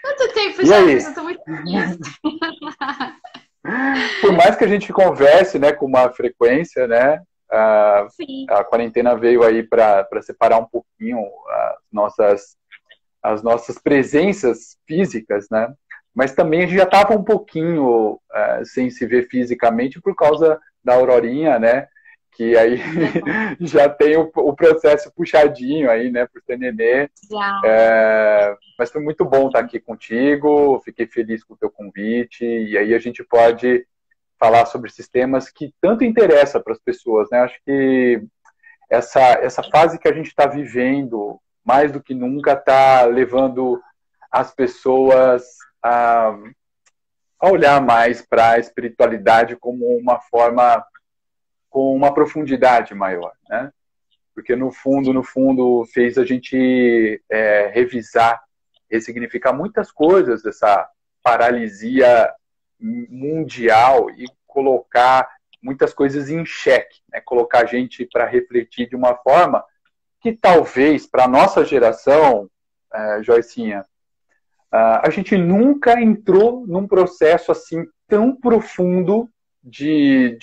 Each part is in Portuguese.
Quanto tempo E já, aí? Anderson? Eu tô muito feliz. Por mais que a gente converse, né, com uma frequência, né, a, Sim, a quarentena veio aí para separar um pouquinho as nossas presenças físicas, né? Mas também a gente já estava um pouquinho sem se ver fisicamente por causa da Aurorinha, né? Que aí verdade. já tem o processo puxadinho aí, né, por ser nenê. Já. Mas foi muito bom estar aqui contigo, fiquei feliz com o teu convite, e aí a gente pode falar sobre esses temas que tanto interessam para as pessoas, né? Acho que essa fase que a gente está vivendo, mais do que nunca, está levando as pessoas a olhar mais para a espiritualidade como uma forma, com uma profundidade maior, né? Porque no Sim. fundo, fez a gente revisar, ressignificar muitas coisas dessa paralisia mundial e colocar muitas coisas em xeque, né? Colocar a gente para refletir de uma forma que talvez para a nossa geração, Joicinha, a gente nunca entrou num processo assim tão profundo de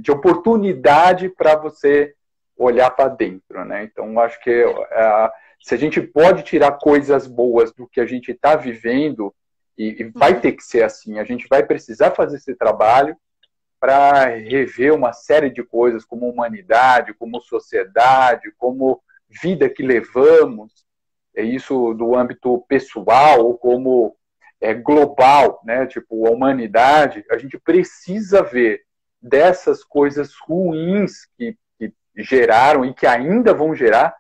oportunidade para você olhar para dentro, né? Então, acho que se a gente pode tirar coisas boas do que a gente está vivendo, e vai Uhum. ter que ser assim, a gente vai precisar fazer esse trabalho para rever uma série de coisas, como humanidade, como sociedade, como vida que levamos, isso do âmbito pessoal ou como global, né? Tipo, a humanidade, a gente precisa ver dessas coisas ruins que geraram e que ainda vão gerar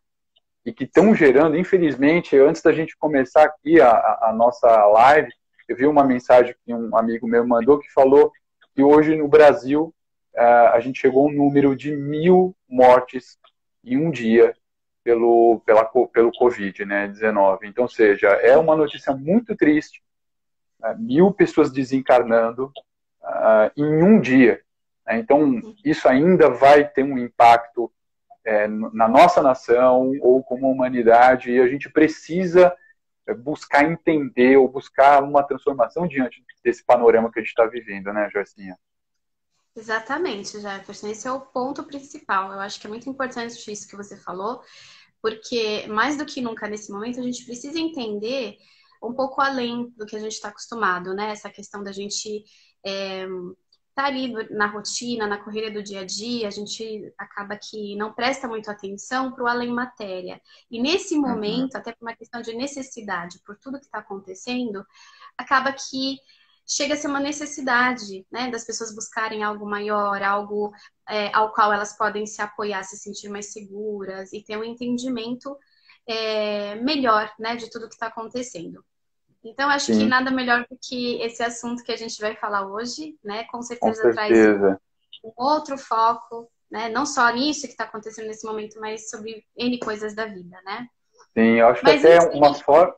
e que estão gerando, infelizmente, antes da gente começar aqui a nossa live, eu vi uma mensagem que um amigo meu mandou que falou que hoje no Brasil a gente chegou a um número de 1.000 mortes em um dia pelo Covid, né, 19. Então, ou seja, é uma notícia muito triste, 1.000 pessoas desencarnando em um dia. Né? Então, isso ainda vai ter um impacto na nossa nação ou como humanidade, e a gente precisa buscar entender ou buscar uma transformação diante desse panorama que a gente está vivendo, né, Joicinha? Exatamente, Jefferson. Esse é o ponto principal. Eu acho que é muito importante isso que você falou, porque mais do que nunca nesse momento a gente precisa entender um pouco além do que a gente está acostumado, né? Essa questão da gente tá ali na rotina, na correria do dia a dia, a gente acaba que não presta muito atenção para o além matéria. E nesse Uhum. momento, até por uma questão de necessidade, por tudo que está acontecendo, acaba que chega a ser uma necessidade, né, das pessoas buscarem algo maior, algo ao qual elas podem se apoiar, se sentir mais seguras e ter um entendimento melhor, né, de tudo que está acontecendo. Então, acho que Sim, nada melhor do que esse assunto que a gente vai falar hoje, né? Com com certeza traz certeza. um outro foco, né? Não só nisso que está acontecendo nesse momento, mas sobre N coisas da vida, né? Sim, eu acho que Mas até antes da uma gente. forma,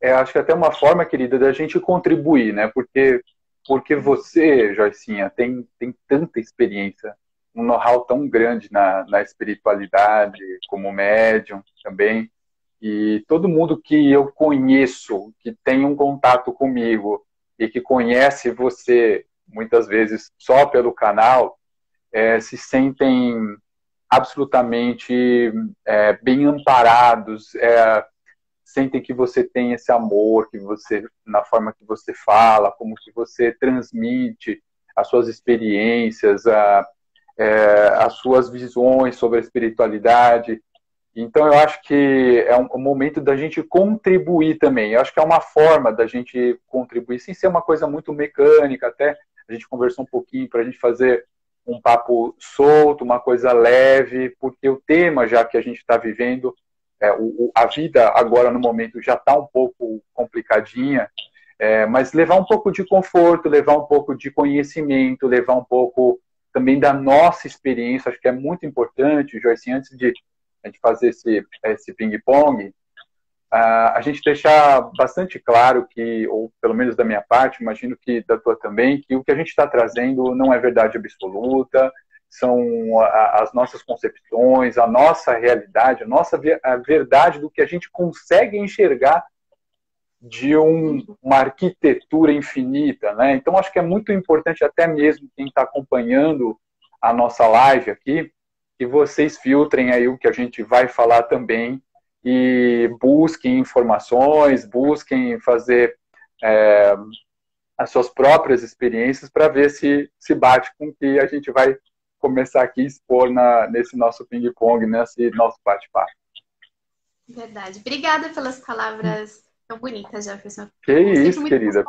acho que até uma forma, querida, da gente contribuir, né? Porque você, Joicinha, tem tanta experiência, um know-how tão grande na espiritualidade, como médium também. E todo mundo que eu conheço, que tem um contato comigo e que conhece você, muitas vezes só pelo canal, se sentem absolutamente bem amparados, sentem que você tem esse amor, que você, na forma que você fala, como que você transmite as suas experiências, as suas visões sobre a espiritualidade. Então, eu acho que é um momento da gente contribuir também. Eu acho que é uma forma da gente contribuir, sem ser uma coisa muito mecânica, até a gente conversou um pouquinho para a gente fazer um papo solto, uma coisa leve, porque o tema já que a gente está vivendo, a vida agora no momento já está um pouco complicadinha, mas levar um pouco de conforto, levar um pouco de conhecimento, levar um pouco também da nossa experiência, acho que é muito importante, Joyce, antes de a gente fazer esse ping-pong, a gente deixar bastante claro que, ou pelo menos da minha parte, imagino que da tua também, que o que a gente está trazendo não é verdade absoluta, são as nossas concepções, a nossa realidade, a verdade do que a gente consegue enxergar de uma arquitetura infinita, né? Então, acho que é muito importante, até mesmo quem está acompanhando a nossa live aqui, que vocês filtrem aí o que a gente vai falar também e busquem informações, busquem fazer as suas próprias experiências para ver se bate com o que a gente vai começar aqui a expor nesse nosso ping-pong, nesse nosso bate-papo. Verdade. Obrigada pelas palavras tão bonitas, Jefferson. Que isso, querida.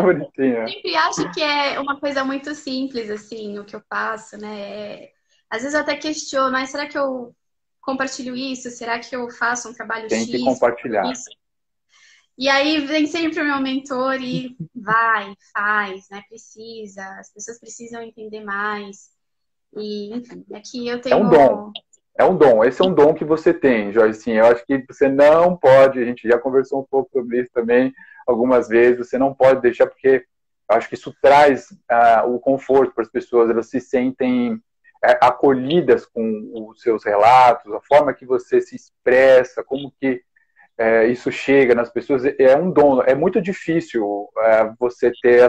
Bonitinha. Sempre acho que é uma coisa muito simples, assim, o que eu faço, né? Às vezes eu até questiono, mas será que eu compartilho isso? Será que eu faço um trabalho Tem X? Tem que compartilhar. Isso? E aí vem sempre o meu mentor e vai, faz, né? Precisa, as pessoas precisam entender mais. E, enfim, aqui eu tenho... É um dom. É um dom. Esse é um dom que você tem, Joyce. Eu acho que você não pode, a gente já conversou um pouco sobre isso também algumas vezes, você não pode deixar, porque eu acho que isso traz o conforto para as pessoas, elas se sentem acolhidas com os seus relatos, a forma que você se expressa, como que isso chega nas pessoas, é um dom. É muito difícil você ter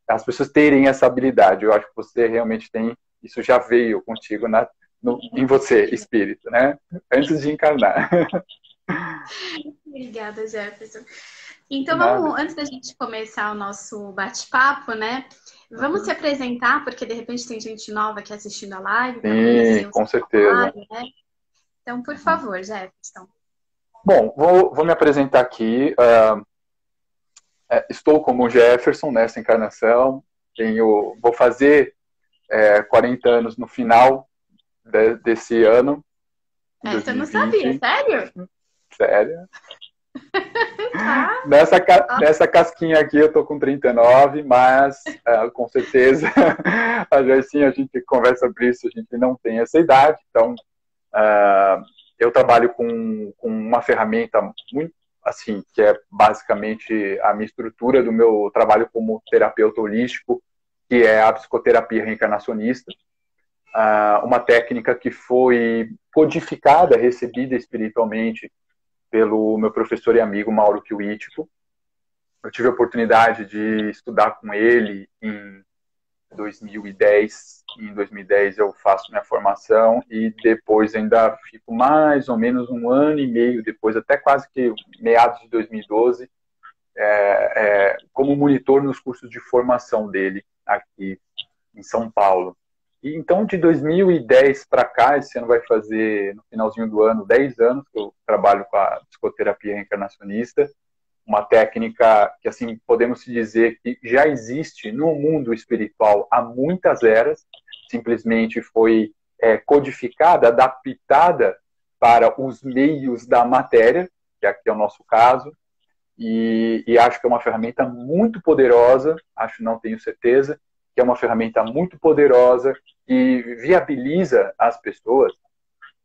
as pessoas terem essa habilidade. Eu acho que você realmente tem, isso já veio contigo em você, espírito, né? Antes de encarnar. Obrigada, Jefferson. Então, antes da gente começar o nosso bate-papo, né? Vamos se apresentar, porque de repente tem gente nova aqui assistindo a live. Sim, com certeza. Trabalho, né? Então, por favor, Jefferson. Bom, vou me apresentar aqui. Estou como Jefferson nessa encarnação. Vou fazer 40 anos no final desse ano. Você não sabia, sério? Sério. Nessa casquinha aqui eu tô com 39, mas com certeza a Joycinha, a gente conversa sobre isso, a gente não tem essa idade, então eu trabalho com uma ferramenta muito assim, que é basicamente a minha estrutura do meu trabalho como terapeuta holístico, que é a psicoterapia reencarnacionista, uma técnica que foi codificada, recebida espiritualmente pelo meu professor e amigo Mauro Kiwitico. Eu tive a oportunidade de estudar com ele em 2010. Em 2010 eu faço minha formação e depois ainda fico mais ou menos um ano e meio depois, até quase que meados de 2012, como monitor nos cursos de formação dele aqui em São Paulo. E então, de 2010 para cá, esse ano vai fazer, no finalzinho do ano, 10 anos que eu trabalho com a psicoterapia reencarnacionista, uma técnica que, assim, podemos dizer que já existe no mundo espiritual há muitas eras, simplesmente foi codificada, adaptada para os meios da matéria, que aqui é o nosso caso, e acho que é uma ferramenta muito poderosa, não tenho certeza, que é uma ferramenta muito poderosa e viabiliza as pessoas,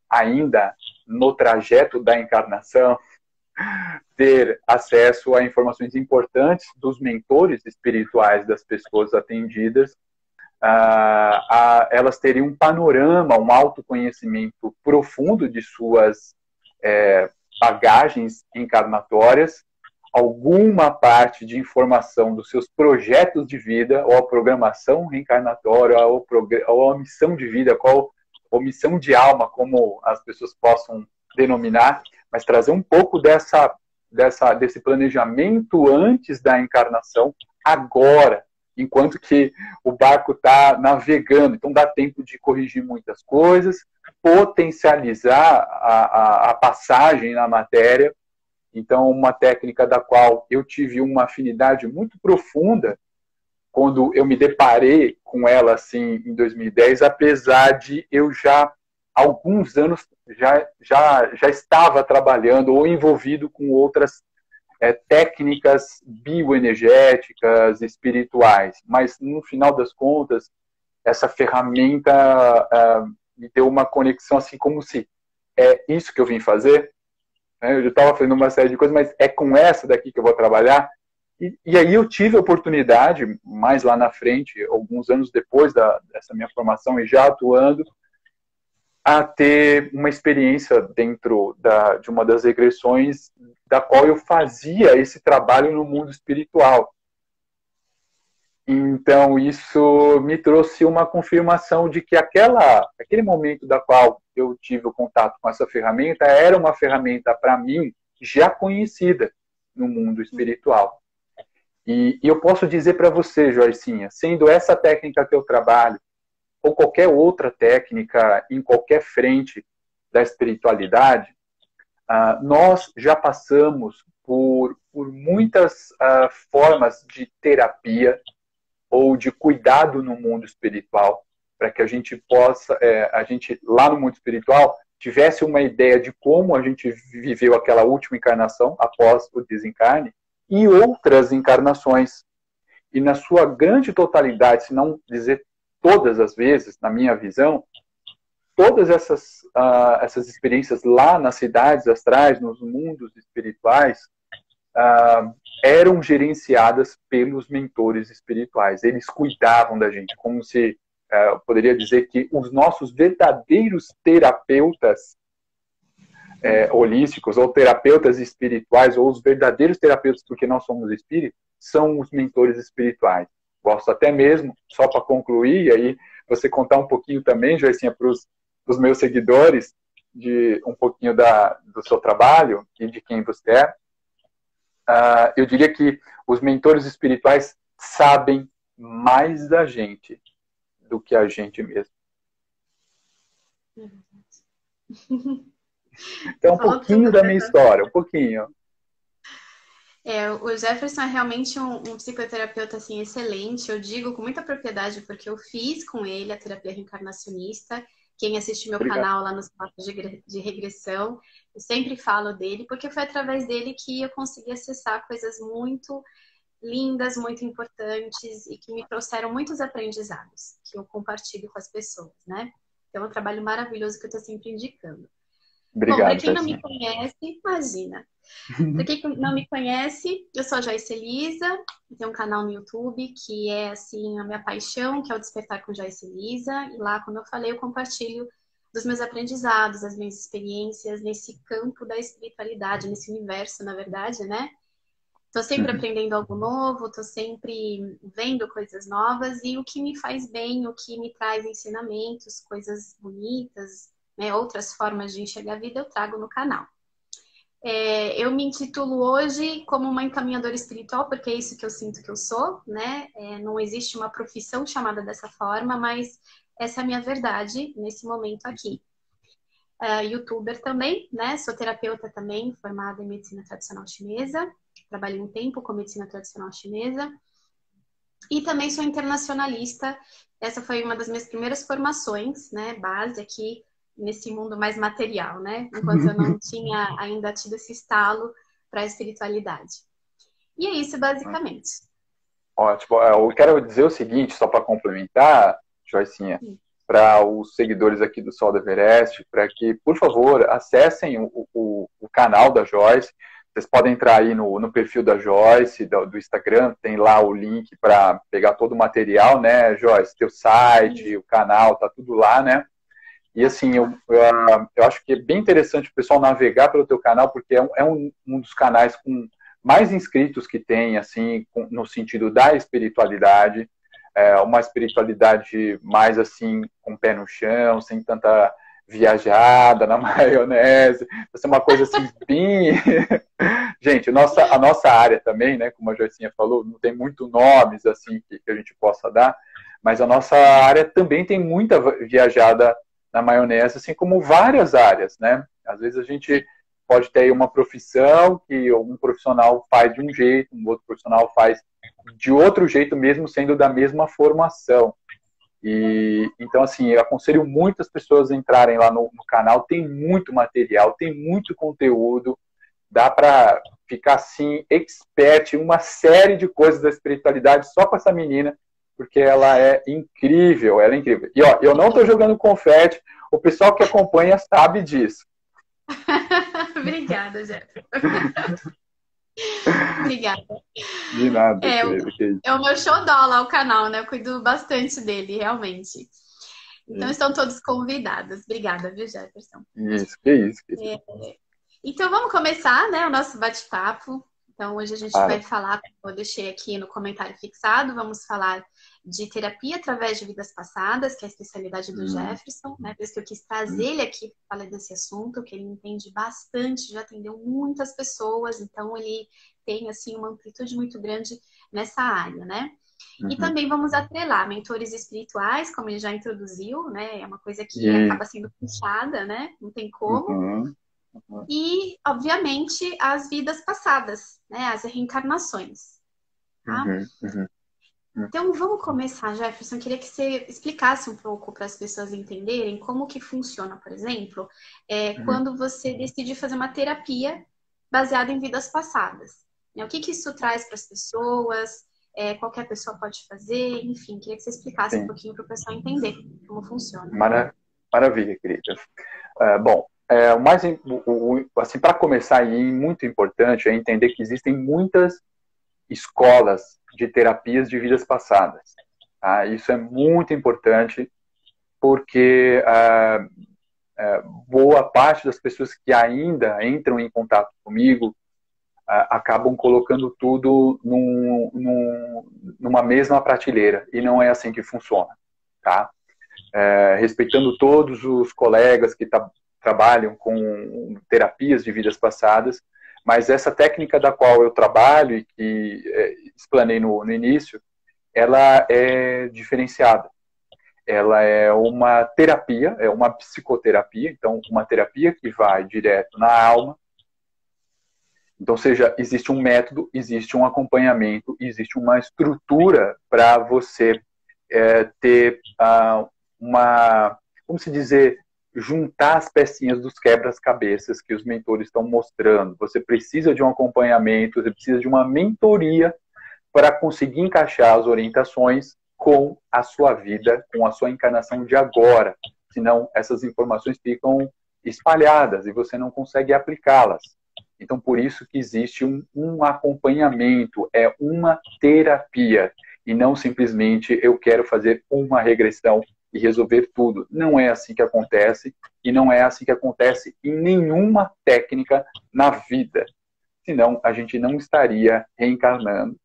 ainda no trajeto da encarnação, ter acesso a informações importantes dos mentores espirituais das pessoas atendidas, a elas terem um panorama, um autoconhecimento profundo de suas bagagens encarnatórias, alguma parte de informação dos seus projetos de vida, ou a programação reencarnatória, ou a missão de vida, ou missão de alma, como as pessoas possam denominar, mas trazer um pouco desse planejamento antes da encarnação, agora, enquanto que o barco está navegando. Então dá tempo de corrigir muitas coisas, potencializar a passagem na matéria. Então, uma técnica da qual eu tive uma afinidade muito profunda quando eu me deparei com ela assim em 2010, apesar de eu já há alguns anos já estava trabalhando ou envolvido com outras técnicas bioenergéticas, espirituais. Mas, no final das contas, essa ferramenta me deu uma conexão assim como se é isso que eu vim fazer. Eu já estava fazendo uma série de coisas, mas é com essa daqui que eu vou trabalhar. E aí eu tive a oportunidade, mais lá na frente, alguns anos depois dessa minha formação e já atuando, a ter uma experiência dentro de uma das regressões da qual eu fazia esse trabalho no mundo espiritual. Então, isso me trouxe uma confirmação de que aquele momento da qual eu tive o contato com essa ferramenta era uma ferramenta, para mim, já conhecida no mundo espiritual. E eu posso dizer para você, Joicinha, sendo essa técnica que eu trabalho, ou qualquer outra técnica em qualquer frente da espiritualidade, nós já passamos por muitas formas de terapia ou de cuidado no mundo espiritual, para que a gente possa, lá no mundo espiritual, tivesse uma ideia de como a gente viveu aquela última encarnação após o desencarne e outras encarnações. E na sua grande totalidade, se não dizer todas as vezes, na minha visão, todas essas experiências lá nas cidades astrais, nos mundos espirituais, eram gerenciadas pelos mentores espirituais. Eles cuidavam da gente, como se, eu poderia dizer que os nossos verdadeiros terapeutas holísticos, ou terapeutas espirituais, ou os verdadeiros terapeutas, porque nós somos espíritos, são os mentores espirituais. Gosto até mesmo, só para concluir, e aí você contar um pouquinho também, Joicinha, para os meus seguidores, de um pouquinho do seu trabalho e de quem você é. Eu diria que os mentores espirituais sabem mais da gente do que a gente mesmo. Então, um pouquinho da minha história, um pouquinho. O Jefferson é realmente um psicoterapeuta assim, excelente. Eu digo com muita propriedade porque eu fiz com ele a terapia reencarnacionista. Quem assiste meu canal lá nos papos de regressão, eu sempre falo dele, porque foi através dele que eu consegui acessar coisas muito lindas, muito importantes e que me trouxeram muitos aprendizados, que eu compartilho com as pessoas, né? Então, é um trabalho maravilhoso que eu estou sempre indicando. Obrigado, bom, para quem não me conhece, imagina. Para quem não me conhece, eu sou a Joyce Elisa, tenho um canal no YouTube que é assim a minha paixão, que é o Despertar com Joyce Elisa. E lá, como eu falei, eu compartilho dos meus aprendizados, das minhas experiências nesse campo da espiritualidade, nesse universo, na verdade, né? Tô sempre aprendendo algo novo, tô sempre vendo coisas novas e o que me faz bem, o que me traz ensinamentos, coisas bonitas, né, outras formas de enxergar a vida, eu trago no canal. Eu me intitulo hoje como uma encaminhadora espiritual, porque é isso que eu sinto que eu sou, né? Não existe uma profissão chamada dessa forma, mas essa é a minha verdade nesse momento aqui. YouTuber também, né? Sou terapeuta também, formada em medicina tradicional chinesa. Trabalhei um tempo com medicina tradicional chinesa. E também sou internacionalista. Essa foi uma das minhas primeiras formações, né? Base aqui nesse mundo mais material, né? Enquanto eu não tinha ainda tido esse estalo para a espiritualidade. E é isso, basicamente. Ótimo. Eu quero dizer o seguinte, só para complementar, Joicinha, para os seguidores aqui do Sol do Everest, para que, por favor, acessem o canal da Joyce. Vocês podem entrar aí no perfil da Joyce, do Instagram, tem lá o link para pegar todo o material, né, Joyce? Teu site, o canal, tá tudo lá, né? E assim, eu acho que é bem interessante o pessoal navegar pelo teu canal, porque é um dos canais com mais inscritos que tem, assim, no sentido da espiritualidade, uma espiritualidade mais assim, com o pé no chão, sem tanta viajada na maionese, vai ser uma coisa assim, bem... Gente, a nossa área também, né, como a Joicinha falou, não tem muito nomes assim que a gente possa dar, mas a nossa área também tem muita viajada na maionese, assim como várias áreas, né? Às vezes a gente pode ter uma profissão que um profissional faz de um jeito, um outro profissional faz de outro jeito, mesmo sendo da mesma formação. E então, assim, eu aconselho muitas pessoas a entrarem lá no canal, tem muito material, tem muito conteúdo, dá para ficar, assim, expert em uma série de coisas da espiritualidade só com essa menina, porque ela é incrível, ela é incrível. E, ó, eu não estou jogando confete, o pessoal que acompanha sabe disso. Obrigada, Jéssica. Obrigada. De nada. É o meu xodó lá, o canal, né? Eu cuido bastante dele, realmente. Então, estão todos convidados. Obrigada, viu, Jefferson? Isso, que isso. Então vamos começar, né, o nosso bate-papo. Então hoje a gente Claro. vai falar, como eu deixei aqui no comentário fixado, vamos falar de terapia através de vidas passadas, que é a especialidade do Hum, Jefferson, né? Por isso que eu quis trazer hum, ele aqui para falar desse assunto, que ele entende bastante, já atendeu muitas pessoas, então ele tem assim uma amplitude muito grande nessa área, né? E uhum. também vamos atrelar mentores espirituais, como ele já introduziu, né? É uma coisa que E, acaba sendo puxada, né? Não tem como. uhum, uhum, E, obviamente, as vidas passadas, né? As reencarnações, tá? uhum, uhum, uhum, Então, vamos começar, Jefferson. Eu queria que você explicasse um pouco para as pessoas entenderem como que funciona, por exemplo, uhum. quando você decide fazer uma terapia baseada em vidas passadas. Né? O que que isso traz para as pessoas? Qualquer pessoa pode fazer, enfim, queria que você explicasse um Sim, pouquinho para o pessoal entender como funciona. maravilha, querida. Bom, o mais assim, para começar, e muito importante é entender que existem muitas escolas de terapias de vidas passadas. Tá? Isso é muito importante porque boa parte das pessoas que ainda entram em contato comigo acabam colocando tudo numa mesma prateleira e não é assim que funciona, tá? Respeitando todos os colegas que trabalham com terapias de vidas passadas, mas essa técnica da qual eu trabalho e que explanei no início, ela é diferenciada. Ela é uma terapia, é uma psicoterapia, então uma terapia que vai direto na alma. Então, seja, existe um método, existe um acompanhamento, existe uma estrutura para você ter uma, como se dizer, juntar as pecinhas dos quebra-cabeças que os mentores estão mostrando. Você precisa de um acompanhamento, você precisa de uma mentoria para conseguir encaixar as orientações com a sua vida, com a sua encarnação de agora. Senão, essas informações ficam espalhadas e você não consegue aplicá-las. Então, por isso que existe um acompanhamento, é uma terapia, e não simplesmente eu quero fazer uma regressão e resolver tudo. Não é assim que acontece, e não é assim que acontece em nenhuma técnica na vida. Senão a gente não estaria reencarnando,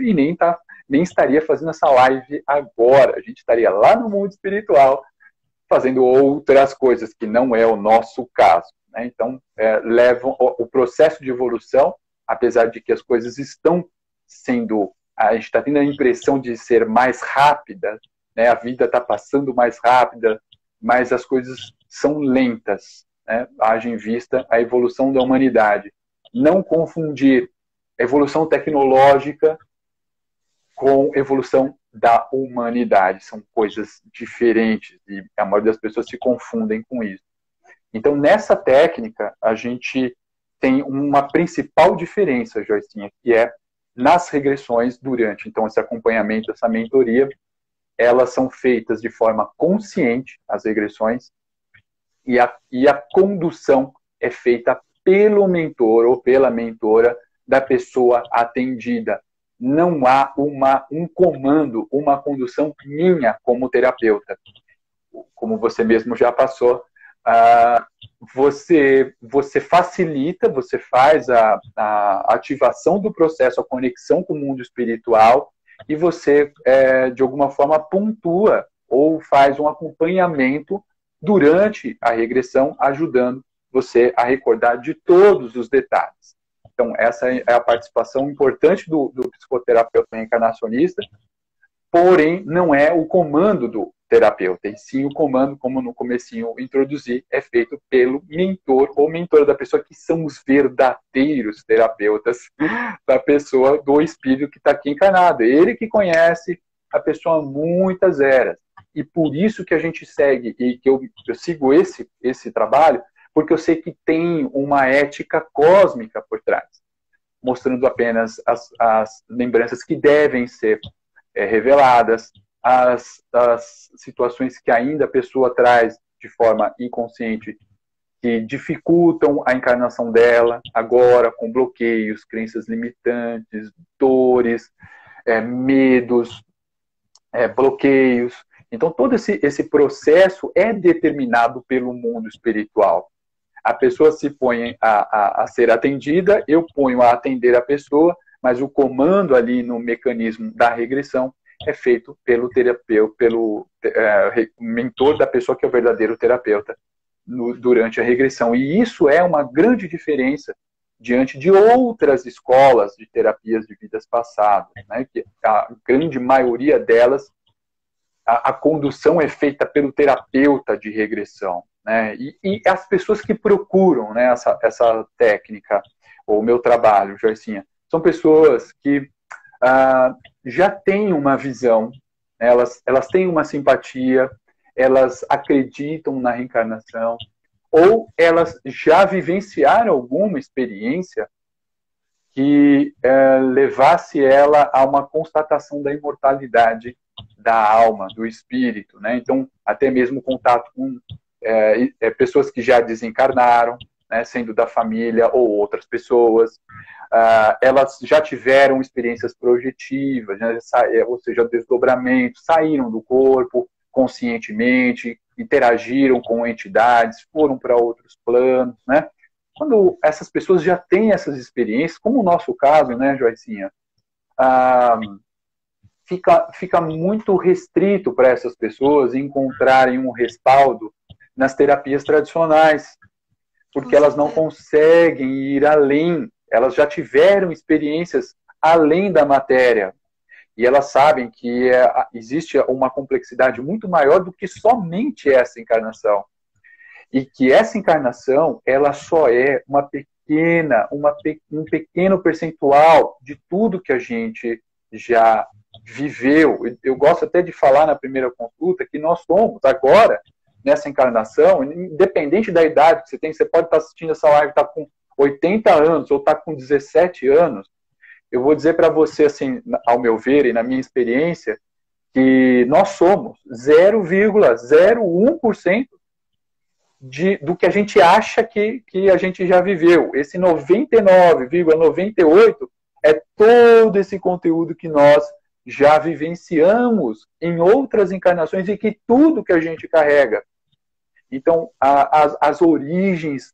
e nem estaria fazendo essa live agora. A gente estaria lá no mundo espiritual fazendo outras coisas, que não é o nosso caso. Né? Então, levam o processo de evolução, apesar de que as coisas estão sendo, a gente está tendo a impressão de ser mais rápida, né? A vida está passando mais rápida, mas as coisas são lentas, né? Haja em vista a evolução da humanidade. Não confundir evolução tecnológica com evolução da humanidade. São coisas diferentes e a maioria das pessoas se confundem com isso. Então, nessa técnica, a gente tem uma principal diferença, Joicinha, que é nas regressões durante. Então, esse acompanhamento, essa mentoria, elas são feitas de forma consciente, as regressões, e a condução é feita pelo mentor ou pela mentora da pessoa atendida. Não há um comando, uma condução minha como terapeuta. Como você mesmo já passou, você facilita, você faz a ativação do processo, a conexão com o mundo espiritual, e você, de alguma forma, pontua ou faz um acompanhamento durante a regressão, ajudando você a recordar de todos os detalhes. Então, essa é a participação importante do psicoterapeuta reencarnacionista, porém, não é o comando do terapeuta, e sim o comando, como no comecinho introduzi, é feito pelo mentor ou mentora da pessoa, que são os verdadeiros terapeutas da pessoa, do espírito que está aqui encarnado. Ele que conhece a pessoa há muitas eras. E por isso que a gente segue, e que eu sigo esse trabalho, porque eu sei que tem uma ética cósmica por trás, mostrando apenas as lembranças que devem ser reveladas, as situações que ainda a pessoa traz de forma inconsciente, que dificultam a encarnação dela agora, com bloqueios, crenças limitantes, dores, medos, bloqueios. Então, todo esse processo é determinado pelo mundo espiritual. A pessoa se põe a ser atendida, eu ponho a atender a pessoa, mas o comando ali no mecanismo da regressão é feito pelo terapeuta, pelo mentor da pessoa que é o verdadeiro terapeuta durante a regressão. E isso é uma grande diferença diante de outras escolas de terapias de vidas passadas, né? Que a grande maioria delas, a condução é feita pelo terapeuta de regressão, né? E as pessoas que procuram, né, essa técnica, ou o meu trabalho, Joicinha, são pessoas que já têm uma visão, né? Elas têm uma simpatia, elas acreditam na reencarnação, ou elas já vivenciaram alguma experiência que levasse ela a uma constatação da imortalidade da alma, do espírito, né? Então, até mesmo contato com pessoas que já desencarnaram, né, sendo da família ou outras pessoas. Elas já tiveram experiências projetivas, né, ou seja, desdobramento, saíram do corpo conscientemente, interagiram com entidades, foram para outros planos, né? Quando essas pessoas já têm essas experiências, como o nosso caso, né, Joicinha, fica muito restrito para essas pessoas encontrarem um respaldo nas terapias tradicionais, porque elas não conseguem ir além, elas já tiveram experiências além da matéria, e elas sabem que existe uma complexidade muito maior do que somente essa encarnação. E que essa encarnação, ela só é um pequeno percentual de tudo que a gente já viveu. Eu gosto até de falar na primeira consulta que nós somos agora, nessa encarnação, independente da idade que você tem, você pode estar assistindo essa live, estar com 80 anos ou estar com 17 anos, eu vou dizer para você, assim, ao meu ver e na minha experiência, que nós somos 0,01% do que a gente acha que a gente já viveu. Esse 99,98% é todo esse conteúdo que nós já vivenciamos em outras encarnações e que tudo que a gente carrega. Então, as origens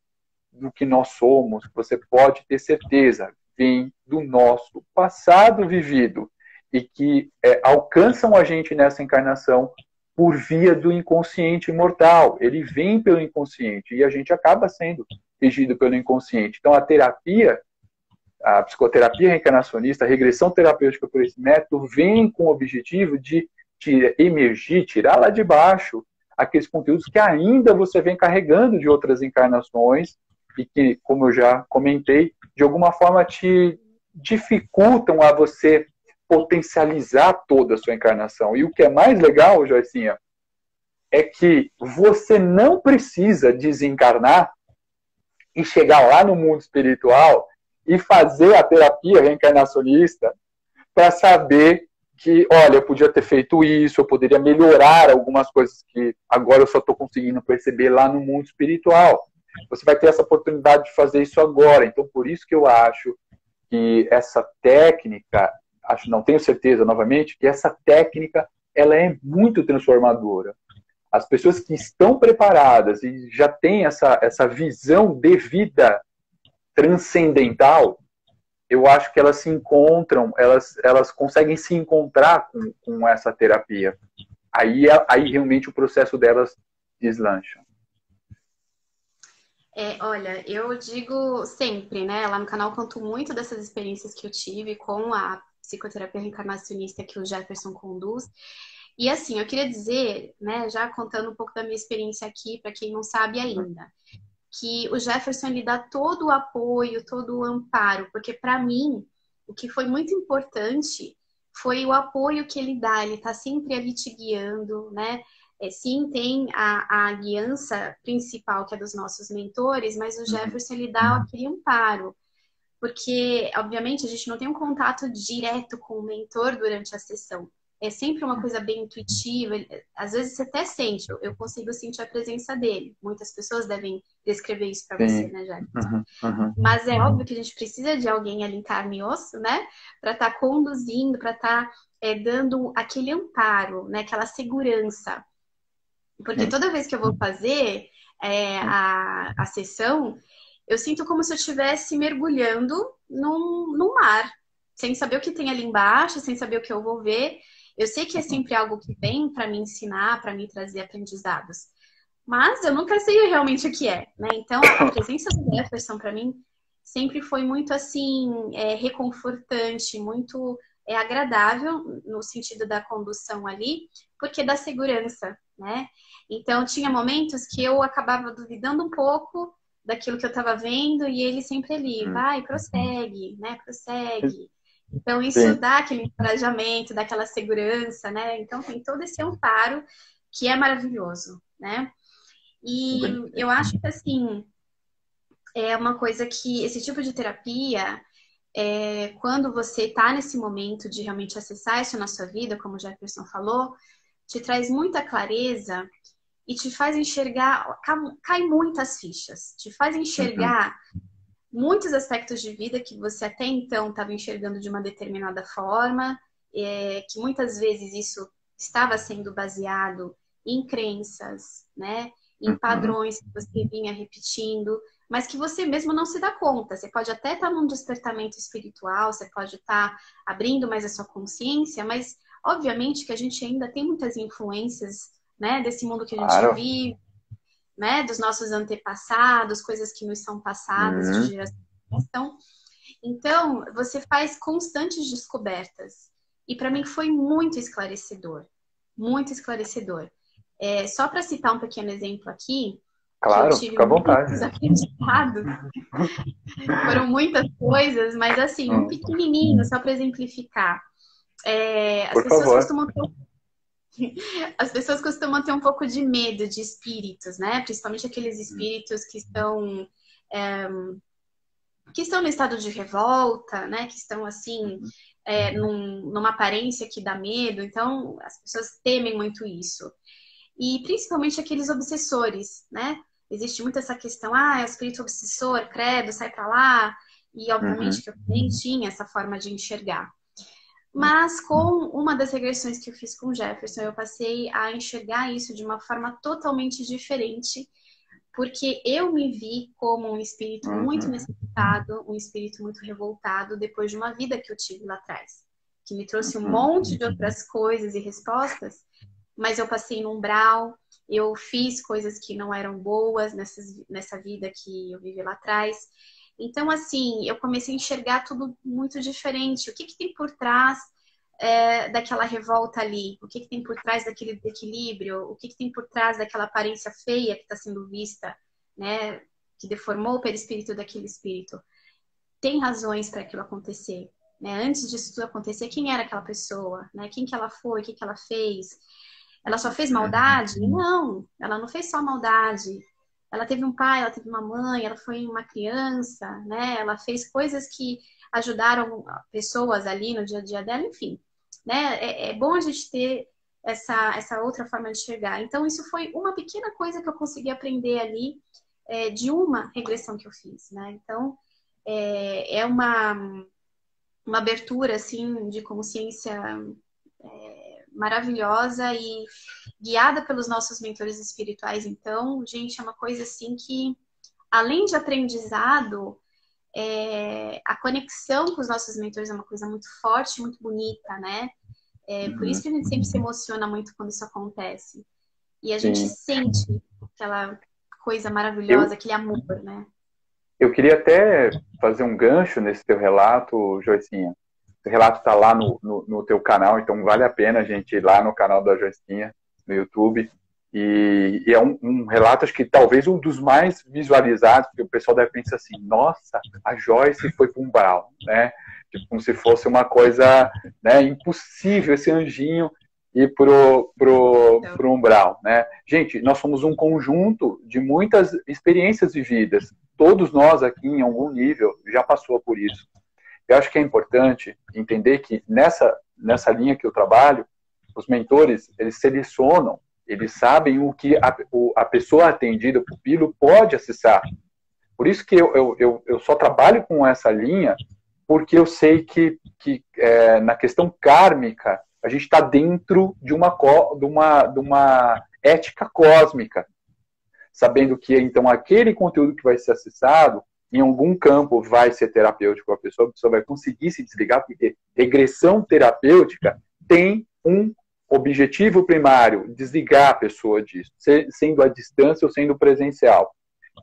do que nós somos, você pode ter certeza, vem do nosso passado vivido e que alcançam a gente nessa encarnação por via do inconsciente imortal. Ele vem pelo inconsciente e a gente acaba sendo regido pelo inconsciente. Então, a terapia, a psicoterapia reencarnacionista, a regressão terapêutica por esse método, vem com o objetivo de emergir, tirar lá de baixo aqueles conteúdos que ainda você vem carregando de outras encarnações e que, como eu já comentei, de alguma forma te dificultam a você potencializar toda a sua encarnação. E o que é mais legal, Joicinha, é que você não precisa desencarnar e chegar lá no mundo espiritual e fazer a terapia reencarnacionista para saber que, olha, eu podia ter feito isso, eu poderia melhorar algumas coisas que agora eu só estou conseguindo perceber lá no mundo espiritual. Você vai ter essa oportunidade de fazer isso agora. Então, por isso que eu acho que essa técnica, não tenho certeza, novamente, que essa técnica ela é muito transformadora. As pessoas que estão preparadas e já têm essa visão de vida transcendental, eu acho que elas se encontram, elas conseguem se encontrar com essa terapia. Aí realmente o processo delas deslancha. Olha, eu digo sempre, né? Lá no canal conto muito dessas experiências que eu tive com a psicoterapia reencarnacionista que o Jefferson conduz. E assim, eu queria dizer, né, já contando um pouco da minha experiência aqui, para quem não sabe ainda, que o Jefferson ele dá todo o apoio, todo o amparo, porque para mim, o que foi muito importante foi o apoio que ele dá, ele está sempre ali te guiando, né? Sim, tem a guiança principal, que é dos nossos mentores, mas o Jefferson ele dá aquele amparo, porque, obviamente, a gente não tem um contato direto com o mentor durante a sessão. É sempre uma coisa bem intuitiva. Às vezes você até sente, eu consigo sentir a presença dele. Muitas pessoas devem descrever isso para você, né, Jefferson? Mas é óbvio que a gente precisa de alguém ali em carne e osso, né? Para estar conduzindo, para estar dando aquele amparo, né? Aquela segurança. Porque toda vez que eu vou fazer, a sessão, eu sinto como se eu estivesse mergulhando num mar, sem saber o que tem ali embaixo, sem saber o que eu vou ver. Eu sei que é sempre algo que vem para me ensinar, para me trazer aprendizados. Mas eu nunca sei realmente o que é, né? Então, a presença do Jefferson, para mim, sempre foi muito, assim, reconfortante, muito agradável, no sentido da condução ali, porque dá segurança, né? Então, tinha momentos que eu acabava duvidando um pouco daquilo que eu estava vendo, e ele sempre ali, vai, prossegue, né? Prossegue. Então, isso dá aquele encorajamento, dá aquela segurança, né? Então, tem todo esse amparo que é maravilhoso, né? E eu acho que, assim, é uma coisa que esse tipo de terapia, quando você está nesse momento de realmente acessar isso na sua vida, como o Jefferson falou, te traz muita clareza e te faz enxergar, cai muitas fichas, te faz enxergar muitos aspectos de vida que você até então estava enxergando de uma determinada forma, que muitas vezes isso estava sendo baseado em crenças, né? Em padrões que você vinha repetindo, mas que você mesmo não se dá conta. Você pode até estar num despertamento espiritual, você pode estar abrindo mais a sua consciência, mas obviamente que a gente ainda tem muitas influências, né, desse mundo que a gente vive, né, dos nossos antepassados, coisas que nos são passadas de geração em geração. Então, você faz constantes descobertas. E para mim foi muito esclarecedor. Muito esclarecedor. Só para citar um pequeno exemplo aqui, claro, que eu tive muitos aprendizados. Foram muitas coisas, mas assim, um pequenininho, só para exemplificar. As pessoas costumam ter um pouco de medo de espíritos, né? Principalmente aqueles espíritos que estão no estado de revolta, né? Que estão assim, numa aparência que dá medo. Então, as pessoas temem muito isso. E principalmente aqueles obsessores, né? Existe muito essa questão, é o espírito obsessor, credo, sai pra lá. E obviamente que eu nem tinha essa forma de enxergar. Mas com uma das regressões que eu fiz com o Jefferson, eu passei a enxergar isso de uma forma totalmente diferente, porque eu me vi como um espírito muito necessitado, um espírito muito revoltado, depois de uma vida que eu tive lá atrás, que me trouxe um monte de outras coisas e respostas, mas eu passei no umbral, eu fiz coisas que não eram boas nessa vida que eu vivi lá atrás. Então, assim, eu comecei a enxergar tudo muito diferente. O que tem por trás daquela revolta ali? O que tem por trás daquele desequilíbrio? O que tem por trás daquela aparência feia que está sendo vista, né? Que deformou o perispírito daquele espírito? Tem razões para aquilo acontecer, né? Antes disso tudo acontecer, quem era aquela pessoa, né? Quem que ela foi? O que ela fez? Ela só fez maldade? Não, ela não fez só maldade. Ela teve um pai, ela teve uma mãe, ela foi uma criança, né? Ela fez coisas que ajudaram pessoas ali no dia a dia dela, enfim. Né? É bom a gente ter essa outra forma de enxergar. Então, isso foi uma pequena coisa que eu consegui aprender ali de uma regressão que eu fiz, né? Então, é uma abertura, assim, de consciência maravilhosa e guiada pelos nossos mentores espirituais. Então, gente, é uma coisa assim que, além de aprendizado, a conexão com os nossos mentores é uma coisa muito forte, muito bonita, né? Por isso que a gente sempre se emociona muito quando isso acontece. E a gente sente aquela coisa maravilhosa, aquele amor, né? Eu queria até fazer um gancho nesse teu relato, Joicinha. O relato está lá no teu canal, então vale a pena a gente ir lá no canal da Joicinha, no YouTube. E é um relato, acho que talvez um dos mais visualizados, porque o pessoal deve pensar assim, nossa, a Joyce foi para um umbral, né? Tipo, como se fosse uma coisa, né, impossível esse anjinho ir pro umbral, né? Gente, nós somos um conjunto de muitas experiências vividas. Todos nós aqui, em algum nível, já passou por isso. Eu acho que é importante entender que nessa linha que eu trabalho, os mentores, eles selecionam, eles sabem o que a pessoa atendida, o pupilo, pode acessar. Por isso que eu só trabalho com essa linha, porque eu sei que na questão kármica, a gente está dentro de uma ética cósmica. sabendo que, então, aquele conteúdo que vai ser acessado, em algum campo vai ser terapêutico, a pessoa vai conseguir se desligar, porque regressão terapêutica tem um objetivo primário, desligar a pessoa disso, sendo à distância ou sendo presencial.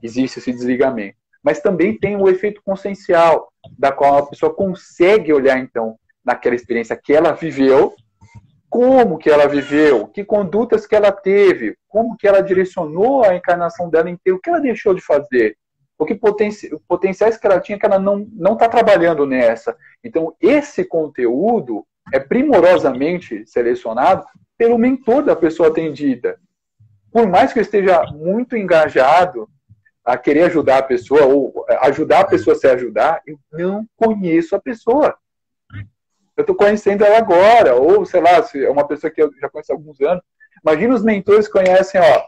Existe esse desligamento. Mas também tem o efeito consciencial, da qual a pessoa consegue olhar, então, naquela experiência que ela viveu, como que ela viveu, que condutas que ela teve, como que ela direcionou a encarnação dela inteira, o que ela deixou de fazer, o que potenciais que ela tinha que ela não está trabalhando nessa. Então, esse conteúdo é primorosamente selecionado pelo mentor da pessoa atendida. Por mais que eu esteja muito engajado a querer ajudar a pessoa, ou ajudar a pessoa a se ajudar, eu não conheço a pessoa. Eu estou conhecendo ela agora, ou sei lá, se é uma pessoa que eu já conheço há alguns anos. Imagina os mentores que conhecem, ó,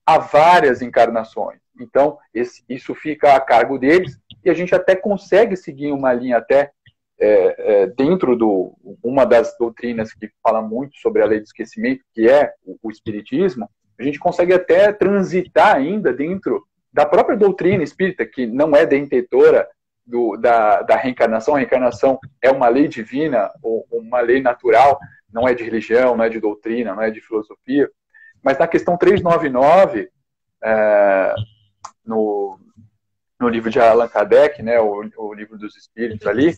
há várias encarnações. Então, isso fica a cargo deles, e a gente até consegue seguir uma linha até dentro uma das doutrinas que fala muito sobre a lei do esquecimento, que é o espiritismo. A gente consegue até transitar ainda dentro da própria doutrina espírita, que não é detentora da reencarnação. A reencarnação é uma lei divina, ou uma lei natural, não é de religião, não é de doutrina, não é de filosofia. Mas na questão 399, no livro de Allan Kardec, né, o livro dos Espíritos ali,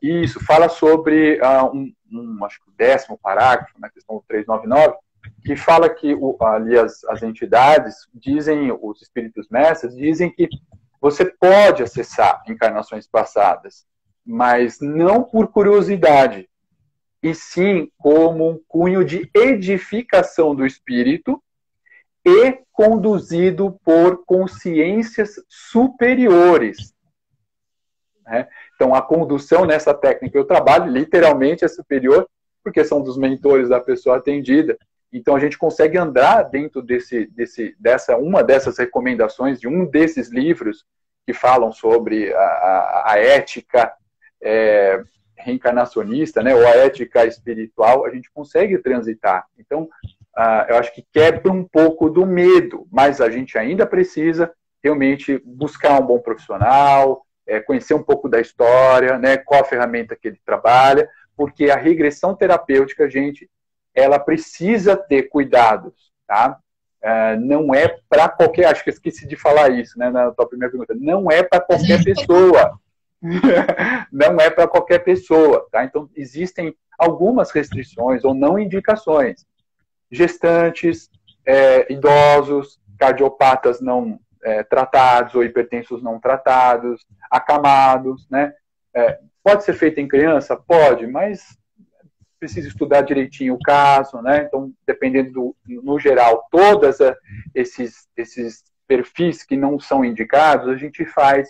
isso fala sobre acho que o 10º parágrafo, na questão 399, que fala que ali as entidades dizem, os espíritos mestres dizem que você pode acessar encarnações passadas, mas não por curiosidade, e sim como um cunho de edificação do espírito e conduzido por consciências superiores. Né? Então, a condução nessa técnica, eu trabalho, literalmente é superior, porque são dos mentores da pessoa atendida. Então, a gente consegue andar dentro uma dessas recomendações, de um desses livros que falam sobre a ética reencarnacionista, né, ou a ética espiritual, a gente consegue transitar. Então, eu acho que quebra um pouco do medo, mas a gente ainda precisa realmente buscar um bom profissional, conhecer um pouco da história, né, qual a ferramenta que ele trabalha, porque a regressão terapêutica, gente, ela precisa ter cuidados, tá? Não é para qualquer... Acho que eu esqueci de falar isso, né, na tua primeira pergunta. Não é para qualquer pessoa. Não é para qualquer pessoa, tá? Então, existem algumas restrições ou não indicações. Gestantes, idosos, cardiopatas não tratados ou hipertensos não tratados, acamados, né? Pode ser feito em criança? Pode, mas precisa estudar direitinho o caso, né? Então, dependendo no geral, todos esses perfis que não são indicados, a gente faz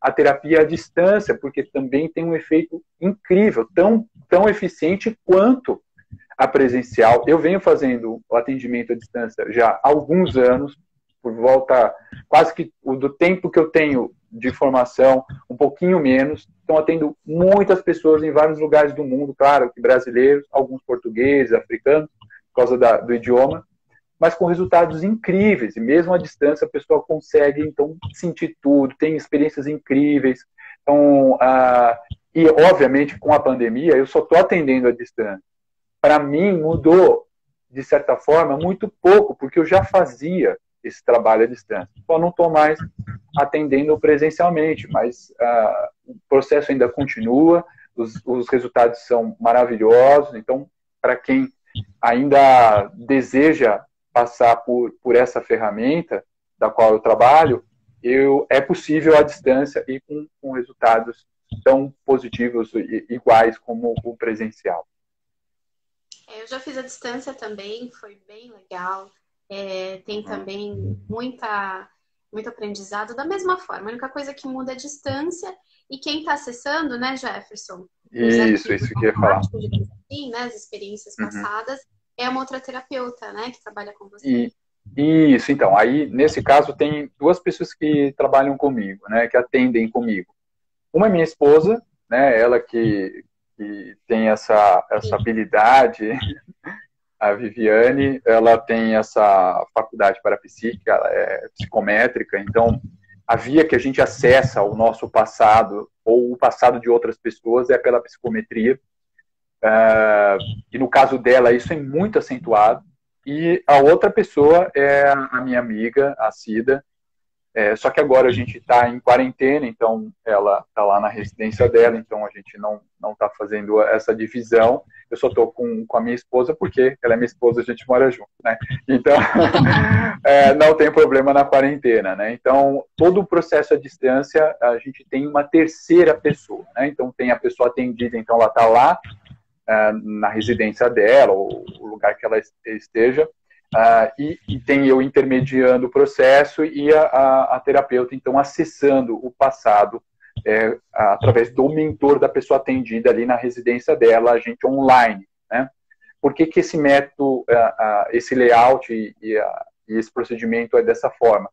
a terapia à distância, porque também tem um efeito incrível, tão eficiente quanto a presencial. Eu venho fazendo o atendimento à distância já há alguns anos, por volta quase que do tempo que eu tenho de formação, um pouquinho menos. Então, atendo muitas pessoas em vários lugares do mundo, claro, que brasileiros, alguns portugueses, africanos, por causa do idioma, mas com resultados incríveis. E mesmo à distância, a pessoa consegue, então, sentir tudo, tem experiências incríveis. Então, e, obviamente, com a pandemia, eu só estou atendendo à distância. Para mim, mudou, de certa forma, muito pouco, porque eu já fazia esse trabalho à distância. Só não estou mais atendendo presencialmente, mas o processo ainda continua, os resultados são maravilhosos. Então, para quem ainda deseja passar por essa ferramenta da qual eu trabalho, é possível à distância e com resultados tão positivos e iguais como o presencial. Eu já fiz à distância também, foi bem legal. Tem também muito aprendizado da mesma forma. A única coisa que muda é a distância e quem está acessando, né, Jefferson? Isso que eu ia falar. Assim, né, as experiências passadas, é uma outra terapeuta, né, que trabalha com você. Isso, então, aí nesse caso tem duas pessoas que trabalham comigo, né, que atendem comigo. Uma é minha esposa, né, ela que tem essa habilidade A Viviane, ela tem essa faculdade parapsíquica, ela é psicométrica, então a via que a gente acessa o nosso passado ou o passado de outras pessoas é pela psicometria. E no caso dela, isso é muito acentuado. E a outra pessoa é a minha amiga, a Cida. Só que agora a gente está em quarentena, então ela está lá na residência dela, então a gente não está fazendo essa divisão. Eu só estou com a minha esposa, porque ela é minha esposa, a gente mora junto, né? Então, não tem problema na quarentena, né? Então, todo o processo à distância, a gente tem uma terceira pessoa, né? Então, tem a pessoa atendida, então ela está lá, na residência dela, ou o lugar que ela esteja, e tem eu intermediando o processo e a terapeuta, então, acessando o passado através do mentor da pessoa atendida ali na residência dela, a gente online, né? Por que esse método, esse layout e esse procedimento é dessa forma?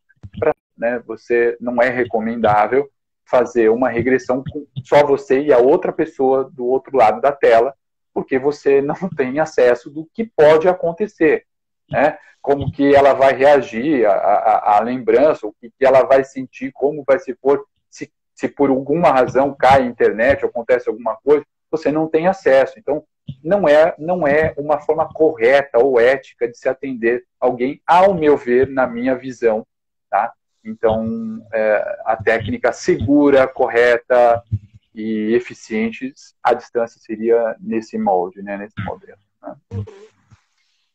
Né, você não é recomendável fazer uma regressão com só você e a outra pessoa do outro lado da tela, porque você não tem acesso do que pode acontecer, né? Como que ela vai reagir à lembrança, o que ela vai sentir, como vai se pôr, se por alguma razão cai a internet, acontece alguma coisa, você não tem acesso. Então, não é uma forma correta ou ética de se atender alguém, ao meu ver, na minha visão, tá? Então, a técnica segura, correta e eficiente à distância seria nesse molde, né, nesse modelo. Né?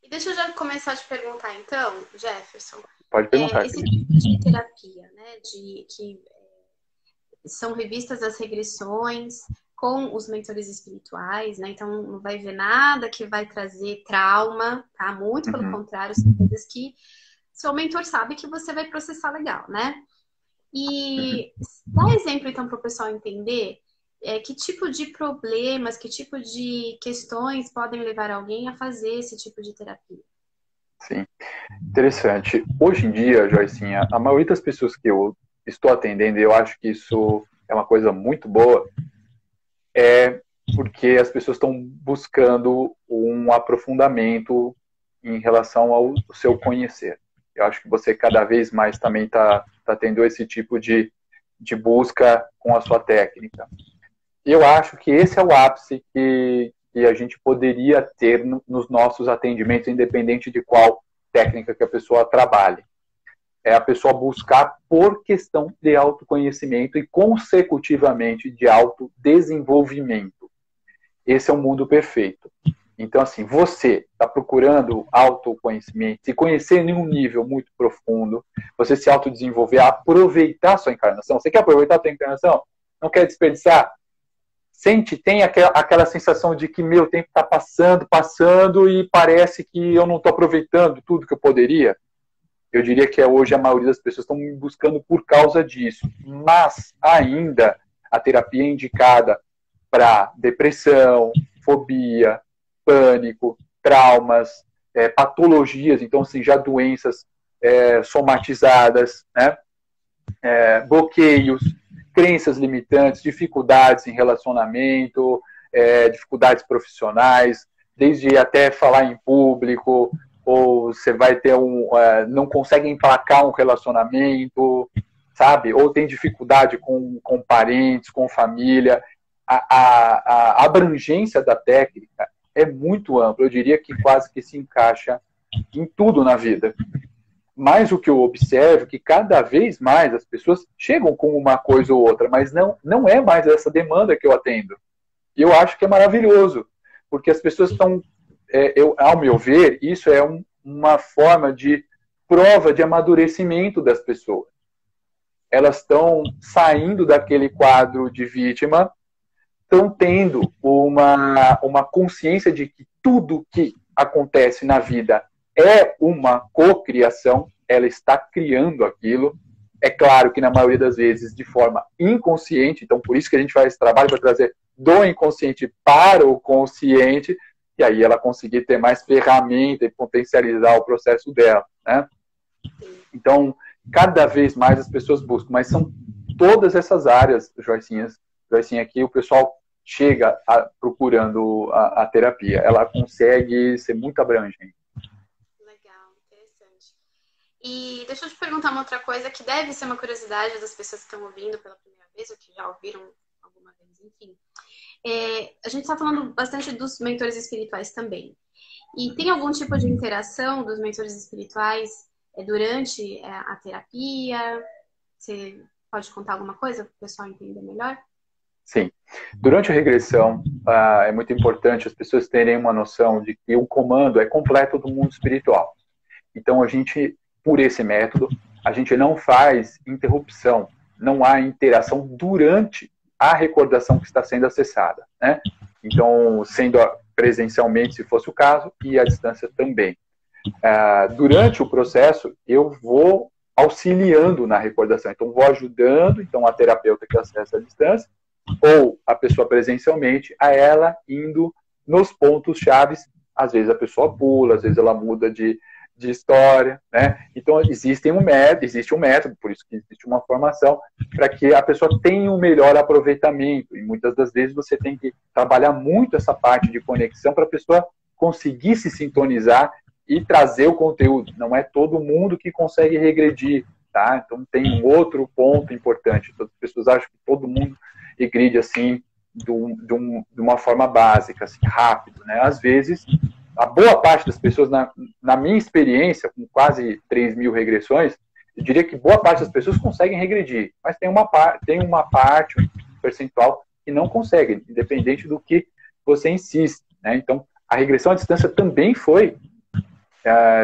E deixa eu já começar a te perguntar, então, Jefferson. Pode perguntar. Esse tipo de terapia, né, que são revistas as regressões com os mentores espirituais, né? Então não vai ver nada que vai trazer trauma, tá? Muito pelo contrário, são coisas que seu mentor sabe que você vai processar legal, né? E dá exemplo, então, para o pessoal entender que tipo de problemas, que tipo de questões podem levar alguém a fazer esse tipo de terapia. Sim, interessante. Hoje em dia, Joicinha, a maioria das pessoas que eu estou atendendo, e eu acho que isso é uma coisa muito boa, é porque as pessoas estão buscando um aprofundamento em relação ao seu conhecer. Eu acho que você cada vez mais também está tendo esse tipo de busca com a sua técnica. Eu acho que esse é o ápice que a gente poderia ter nos nossos atendimentos, independente de qual técnica que a pessoa trabalhe. É a pessoa buscar por questão de autoconhecimento e, consecutivamente, de autodesenvolvimento. Esse é o mundo perfeito. Então, assim, você está procurando autoconhecimento, se conhecer em um nível muito profundo, você se autodesenvolver, aproveitar a sua encarnação. Você quer aproveitar a sua encarnação? Não quer desperdiçar? Tem aquela sensação de que meu tempo está passando e parece que eu não estou aproveitando tudo que eu poderia? Eu diria que hoje a maioria das pessoas estão me buscando por causa disso. Mas ainda a terapia é indicada para depressão, fobia, pânico, traumas, patologias, então assim, já doenças somatizadas, né? Bloqueios, crenças limitantes, dificuldades em relacionamento, dificuldades profissionais, desde até falar em público, ou você vai ter não consegue emplacar um relacionamento, sabe? Ou tem dificuldade com parentes, com família. A abrangência da técnica é muito ampla. Eu diria que quase que se encaixa em tudo na vida. Mas o que eu observo é que cada vez mais as pessoas chegam com uma coisa ou outra, mas não é mais essa demanda que eu atendo. E eu acho que é maravilhoso, porque as pessoas estão, ao meu ver, isso é uma forma de prova de amadurecimento das pessoas. Elas estão saindo daquele quadro de vítima, estão tendo uma consciência de que tudo que acontece na vida é uma cocriação, ela está criando aquilo. É claro que na maioria das vezes de forma inconsciente, então por isso que a gente faz esse trabalho para trazer do inconsciente para o consciente, e aí ela conseguir ter mais ferramenta e potencializar o processo dela, né? Então, cada vez mais as pessoas buscam, mas são todas essas áreas, Joicinha, aqui o pessoal chega procurando a terapia. Ela consegue ser muito abrangente. Legal, interessante. E deixa eu te perguntar uma outra coisa que deve ser uma curiosidade das pessoas que estão ouvindo pela primeira vez, ou que já ouviram alguma vez, enfim. A gente está falando bastante dos mentores espirituais também. E tem algum tipo de interação dos mentores espirituais durante a terapia? Você pode contar alguma coisa para o pessoal entender melhor? Sim. Durante a regressão, é muito importante as pessoas terem uma noção de que o comando é completo do mundo espiritual. Então, a gente, por esse método, a gente não faz interrupção, não há interação durante a recordação que está sendo acessada, né? Então, sendo presencialmente, se fosse o caso, e à distância também. Durante o processo, eu vou auxiliando na recordação. Então, vou ajudando, então, a terapeuta que acessa a distância, ou a pessoa presencialmente, a ela indo nos pontos chaves. Às vezes a pessoa pula, às vezes ela muda de história, né? Então existe um método, por isso que existe uma formação, para que a pessoa tenha um melhor aproveitamento. E muitas das vezes você tem que trabalhar muito essa parte de conexão para a pessoa conseguir se sintonizar e trazer o conteúdo. Não é todo mundo que consegue regredir, tá? Então tem um outro ponto importante. As pessoas acham que todo mundo regride assim de uma forma básica, assim, rápido, né? Às vezes, a boa parte das pessoas, na minha experiência, com quase 3.000 regressões, eu diria que boa parte das pessoas conseguem regredir, mas tem uma parte, um percentual, que não consegue, independente do que você insiste, né? Então, a regressão à distância também foi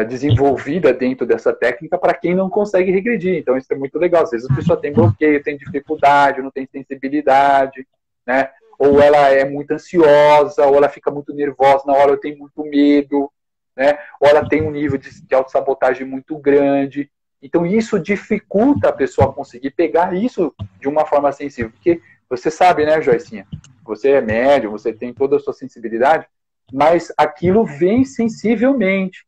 desenvolvida dentro dessa técnica para quem não consegue regredir. Então, isso é muito legal. Às vezes a pessoa tem bloqueio, tem dificuldade, não tem sensibilidade, né? Ou ela é muito ansiosa, ou ela fica muito nervosa na hora, ou tem muito medo, né? Ou ela tem um nível de autossabotagem muito grande. Então, isso dificulta a pessoa conseguir pegar isso de uma forma sensível. Porque você sabe, né, Joicinha? Você é médium, você tem toda a sua sensibilidade, mas aquilo vem sensivelmente.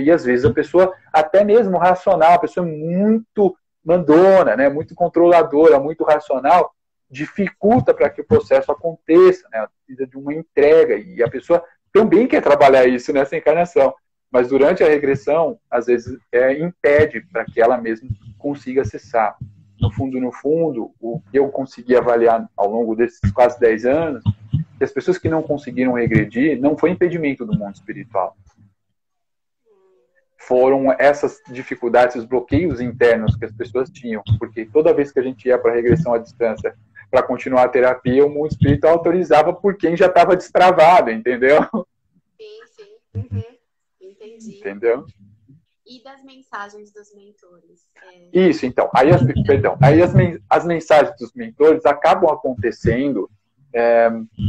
E às vezes a pessoa, até mesmo racional, a pessoa muito mandona, né, muito controladora, muito racional, dificulta para que o processo aconteça, né, precisa de uma entrega, e a pessoa também quer trabalhar isso nessa encarnação, mas durante a regressão, às vezes impede para que ela mesma consiga acessar. No fundo, o que eu consegui avaliar ao longo desses quase 10 anos, que as pessoas que não conseguiram regredir, não foi impedimento do mundo espiritual. Foram essas dificuldades, esses bloqueios internos que as pessoas tinham, porque toda vez que a gente ia para a regressão à distância para continuar a terapia, o mundo espiritual autorizava por quem já estava destravado, entendeu? Sim. Uhum. Entendi. Entendeu? E das mensagens dos mentores? Isso, então. Aí as mensagens dos mentores acabam acontecendo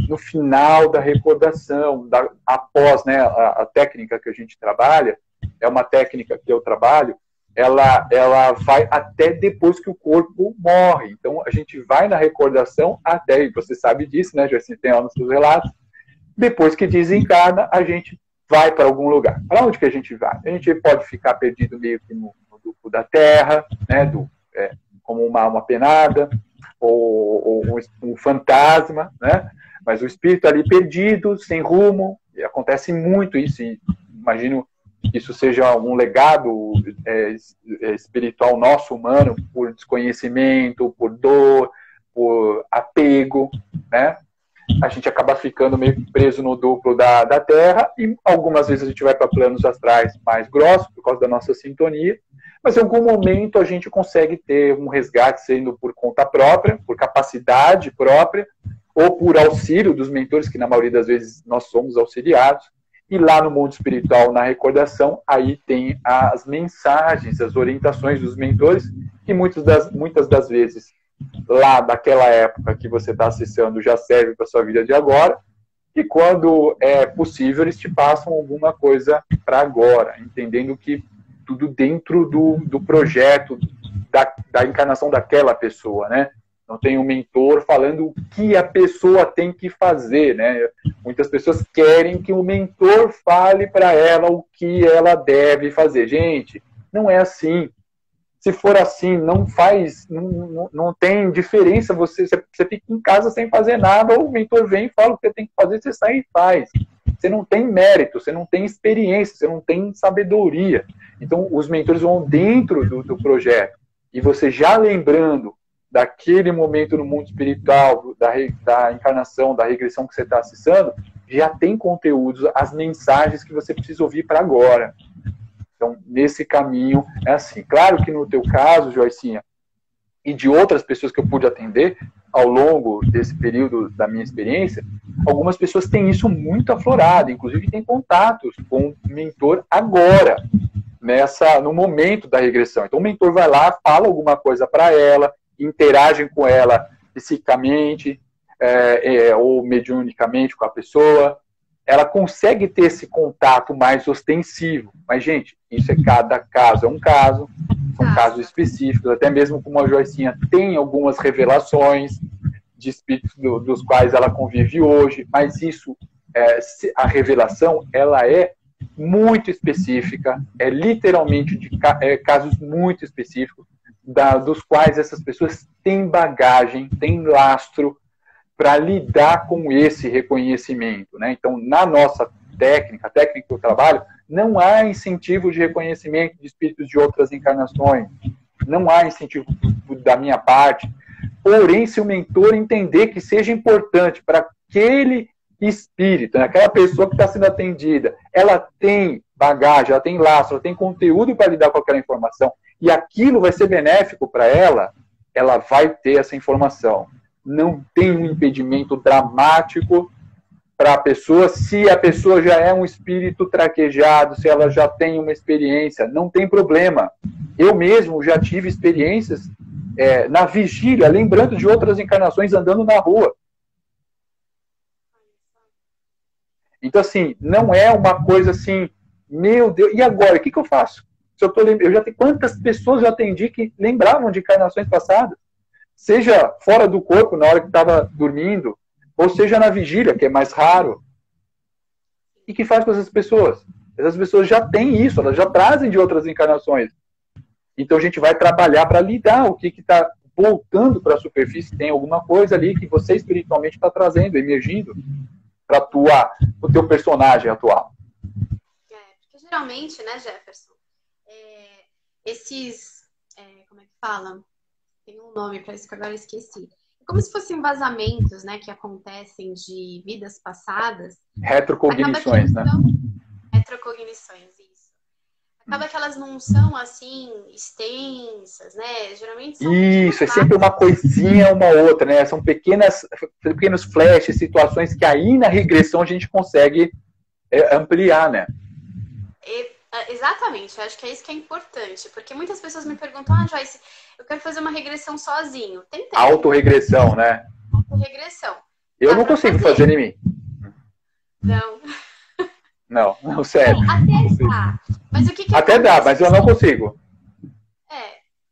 no final da recordação, após, né, a técnica que a gente trabalha, é uma técnica que eu trabalho, ela vai até depois que o corpo morre. Então, a gente vai na recordação até, e você sabe disso, né, já tem lá nos seus relatos, depois que desencarna, a gente vai para algum lugar. Para onde que a gente vai? A gente pode ficar perdido meio que no duplo da Terra, né, como uma penada, ou um fantasma, né? Mas o espírito ali perdido, sem rumo, e acontece muito isso, e imagino que isso seja algum legado espiritual nosso, humano, por desconhecimento, por dor, por apego, né? A gente acaba ficando meio que preso no duplo da Terra, e algumas vezes a gente vai para planos astrais mais grossos, por causa da nossa sintonia, mas em algum momento a gente consegue ter um resgate sendo por conta própria, por capacidade própria, ou por auxílio dos mentores, que na maioria das vezes nós somos auxiliados. E lá no mundo espiritual, na recordação, aí tem as mensagens, as orientações dos mentores, que muitas das vezes, lá daquela época que você está acessando, já serve para a sua vida de agora, e quando é possível, eles te passam alguma coisa para agora, entendendo que tudo dentro do projeto, da encarnação daquela pessoa, né? Não tem um mentor falando o que a pessoa tem que fazer, né? Muitas pessoas querem que o mentor fale para ela o que ela deve fazer. Gente, não é assim. Se for assim, não tem diferença, você fica em casa sem fazer nada, ou o mentor vem e fala o que você tem que fazer, você sai e faz. Você não tem mérito, você não tem experiência, você não tem sabedoria. Então, os mentores vão dentro do projeto, e você já lembrando daquele momento no mundo espiritual, da encarnação, da regressão que você está acessando, já tem conteúdos, as mensagens que você precisa ouvir para agora. Então, nesse caminho, é assim. Claro que no teu caso, Joicinha, e de outras pessoas que eu pude atender ao longo desse período da minha experiência, algumas pessoas têm isso muito aflorado, inclusive têm contatos com o mentor agora, no momento da regressão. Então, o mentor vai lá, fala alguma coisa para ela, interagem com ela psiquicamente, ou mediunicamente com a pessoa. Ela consegue ter esse contato mais ostensivo. Mas, gente, isso é cada caso. É um caso, são casos específicos, até mesmo como a Joicinha tem algumas revelações de espíritos dos quais ela convive hoje, mas isso, a revelação, ela é muito específica, é literalmente de casos muito específicos, dos quais essas pessoas têm bagagem, têm lastro, para lidar com esse reconhecimento, né? Então, na nossa técnica, a técnica que eu trabalho, não há incentivo de reconhecimento de espíritos de outras encarnações, não há incentivo da minha parte, porém, se o mentor entender que seja importante para aquele espírito, né, aquela pessoa que está sendo atendida, ela tem bagagem, ela tem laço, ela tem conteúdo para lidar com aquela informação, e aquilo vai ser benéfico para ela, ela vai ter essa informação. Não tem um impedimento dramático para a pessoa, se a pessoa já é um espírito traquejado, se ela já tem uma experiência, não tem problema. Eu mesmo já tive experiências na vigília, lembrando de outras encarnações andando na rua. Então, assim, não é uma coisa assim, meu Deus, e agora, o que eu faço? Se eu já tenho, quantas pessoas eu atendi que lembravam de encarnações passadas? Seja fora do corpo, na hora que estava dormindo, ou seja na vigília, que é mais raro. E que faz com essas pessoas? Essas pessoas já têm isso, elas já trazem de outras encarnações. Então a gente vai trabalhar para lidar o que está voltando para a superfície, tem alguma coisa ali que você espiritualmente está trazendo, emergindo, para atuar, o teu personagem atual. Porque geralmente, né, Jefferson, como é que fala? Tem um nome para isso que agora eu esqueci. É como se fossem vazamentos, né, que acontecem de vidas passadas. Retrocognições, né? Retrocognições, isso. Acaba que elas não são, assim, extensas, né? Geralmente são... Isso, é sempre uma coisinha, uma outra, né? São pequenos flashes, situações que aí na regressão a gente consegue ampliar, né? Exatamente, eu acho que é isso que é importante. Porque muitas pessoas me perguntam, Joyce, eu quero fazer uma regressão sozinho. Tem autorregressão, né? Autorregressão. Eu não consigo fazer em mim. Não. Não, sério. Até dá. Mas o que até acontece? Dá, mas eu não consigo.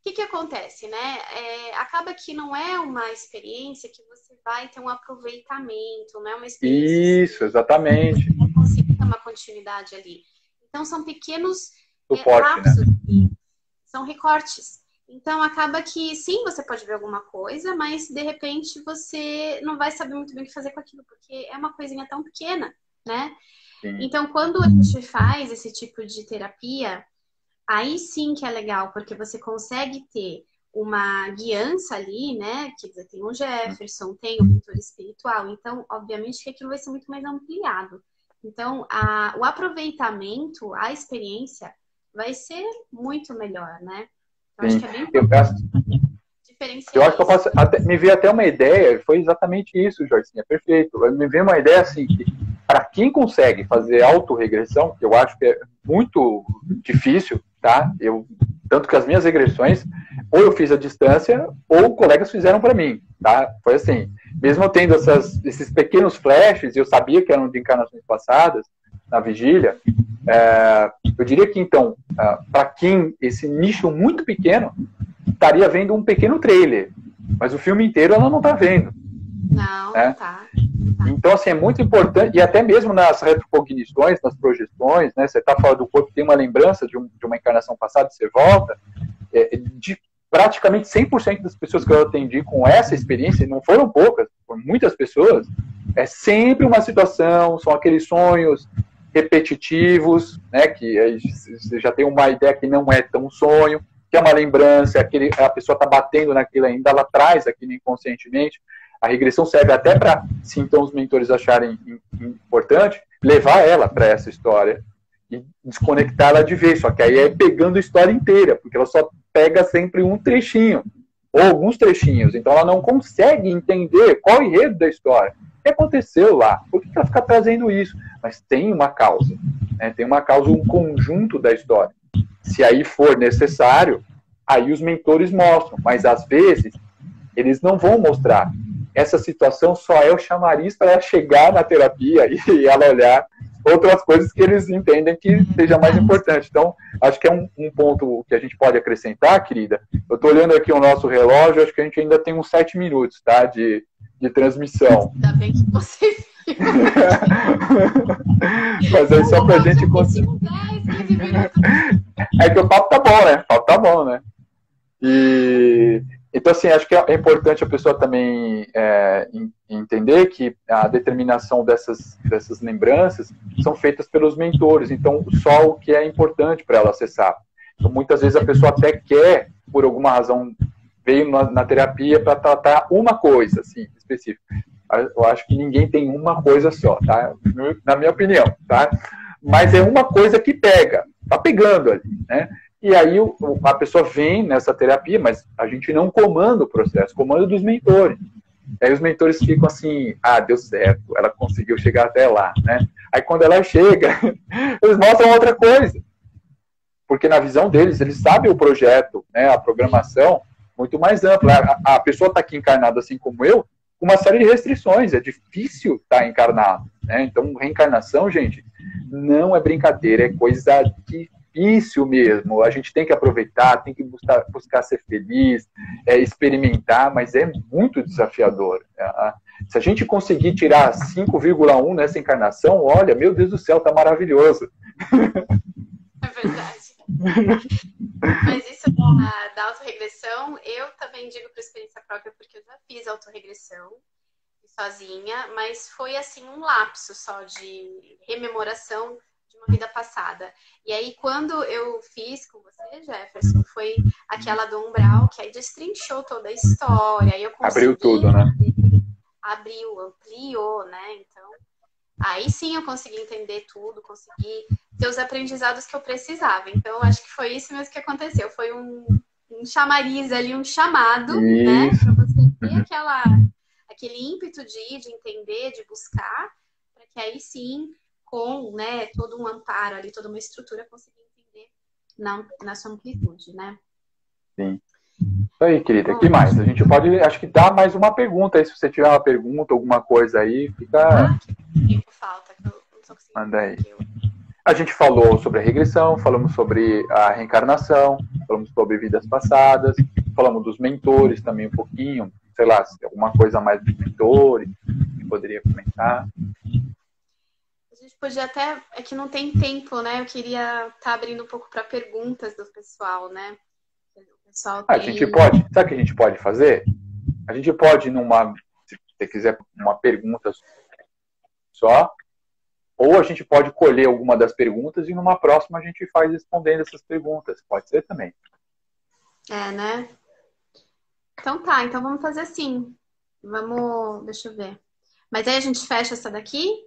O que acontece, né? Acaba que não é uma experiência que você vai ter um aproveitamento, não é uma experiência... Isso, exatamente. Você vai conseguir ter uma continuidade ali. Então, são pequenos lapsos, né? São recortes. Então, acaba que, sim, você pode ver alguma coisa, mas, de repente, você não vai saber muito bem o que fazer com aquilo, porque é uma coisinha tão pequena, né? Sim. Então, quando a gente faz esse tipo de terapia, aí sim que é legal, porque você consegue ter uma guiança ali, né? Quer dizer, tem um Jefferson, tem um mentor espiritual, então, obviamente, que aquilo vai ser muito mais ampliado. Então, o aproveitamento, a experiência vai ser muito melhor, né? Eu acho que é bem diferencial. Eu acho que eu posso me veio até uma ideia, foi exatamente isso, Joicinha, perfeito. Me veio uma ideia assim, que para quem consegue fazer autorregressão, que eu acho que é muito difícil, tá? Tanto que as minhas regressões, ou eu fiz à distância, ou colegas fizeram para mim, tá? Foi assim, mesmo eu tendo esses pequenos flashes, eu sabia que eram de encarnações passadas, na vigília, eu diria que, então, para quem esse nicho muito pequeno, estaria vendo um pequeno trailer, mas o filme inteiro ela não está vendo. Não, né? Tá. Então, assim, é muito importante, e até mesmo nas retrocognições, nas projeções, né, você está fora do corpo, tem uma lembrança de uma encarnação passada, você volta, de praticamente 100% das pessoas que eu atendi com essa experiência, não foram poucas, foram muitas pessoas, é sempre uma situação, são aqueles sonhos repetitivos, né, que aí você já tem uma ideia que não é tão sonho, que é uma lembrança, a pessoa está batendo naquilo ainda, ela traz aquilo inconscientemente. A regressão serve até para, se então os mentores acharem importante, levar ela para essa história e desconectar ela de vez, só que aí é pegando a história inteira, porque ela só pega sempre um trechinho, ou alguns trechinhos, então ela não consegue entender qual é o enredo da história. O que aconteceu lá? Por que ela fica trazendo isso? Mas tem uma causa, né? Tem uma causa, um conjunto da história. Se aí for necessário, aí os mentores mostram, mas às vezes eles não vão mostrar. Essa situação só é o chamariz para ela chegar na terapia e ela olhar outras coisas que eles entendem que seja mais importante. Então, acho que é um ponto que a gente pode acrescentar, querida. Eu estou olhando aqui o nosso relógio, acho que a gente ainda tem uns 7 minutos, tá, de transmissão. Ainda bem que você viu. Mas aí só para a gente conseguir. É que o papo tá bom, né? O papo tá bom, né? Então, assim, acho que é importante a pessoa também entender que a determinação dessas lembranças são feitas pelos mentores. Então, só o que é importante para ela acessar. Então, muitas vezes a pessoa até quer, por alguma razão, veio na terapia para tratar uma coisa, assim, específica. Eu acho que ninguém tem uma coisa só, tá? Na minha opinião, tá? Mas é uma coisa que pega, tá pegando ali, né? E aí a pessoa vem nessa terapia, mas a gente não comanda o processo, comanda dos mentores. Aí os mentores ficam assim, deu certo, ela conseguiu chegar até lá, né? Aí quando ela chega, eles mostram outra coisa. Porque na visão deles, eles sabem o projeto, né, a programação, muito mais ampla. A pessoa está aqui encarnada assim como eu, com uma série de restrições, é difícil estar encarnado, né? Então, reencarnação, gente, não é brincadeira, é coisa difícil mesmo. A gente tem que aproveitar, tem que buscar ser feliz, experimentar, mas é muito desafiador. Se a gente conseguir tirar 5,1 nessa encarnação, olha, meu Deus do céu, tá maravilhoso. É verdade. Mas isso da autorregressão, eu também digo por experiência própria, porque eu já fiz autorregressão sozinha, mas foi assim um lapso só de rememoração de uma vida passada. E aí, quando eu fiz com você, Jefferson, foi aquela do umbral, que aí destrinchou toda a história. Aí eu consegui, abriu tudo, né? Abriu, ampliou, né? Então, aí sim eu consegui entender tudo, consegui ter os aprendizados que eu precisava. Então, acho que foi isso mesmo que aconteceu. Foi um chamariz ali, um chamado, né? Para você ter aquele ímpeto de ir, de entender, de buscar, para que aí sim, com, né, todo um amparo ali, toda uma estrutura, conseguir entender na sua amplitude, né? Sim. Isso aí, querida. O que mais? A gente pode, acho que dá mais uma pergunta aí. Se você tiver uma pergunta, alguma coisa aí, fica... que tempo falta? Que eu não tô conseguindo. Manda aí. A gente falou sobre a regressão, falamos sobre a reencarnação, falamos sobre vidas passadas, falamos dos mentores também um pouquinho, sei lá, se tem alguma coisa a mais dos mentores que poderia comentar. A gente podia até, é que não tem tempo, né? Eu queria estar abrindo um pouco para perguntas do pessoal, né? O pessoal tem... A gente pode, sabe o que a gente pode fazer? A gente pode, se você quiser, uma pergunta só, ou a gente pode colher alguma das perguntas e numa próxima a gente faz respondendo essas perguntas. Pode ser também. Né? Então tá, então vamos fazer assim. Deixa eu ver. Mas aí a gente fecha essa daqui?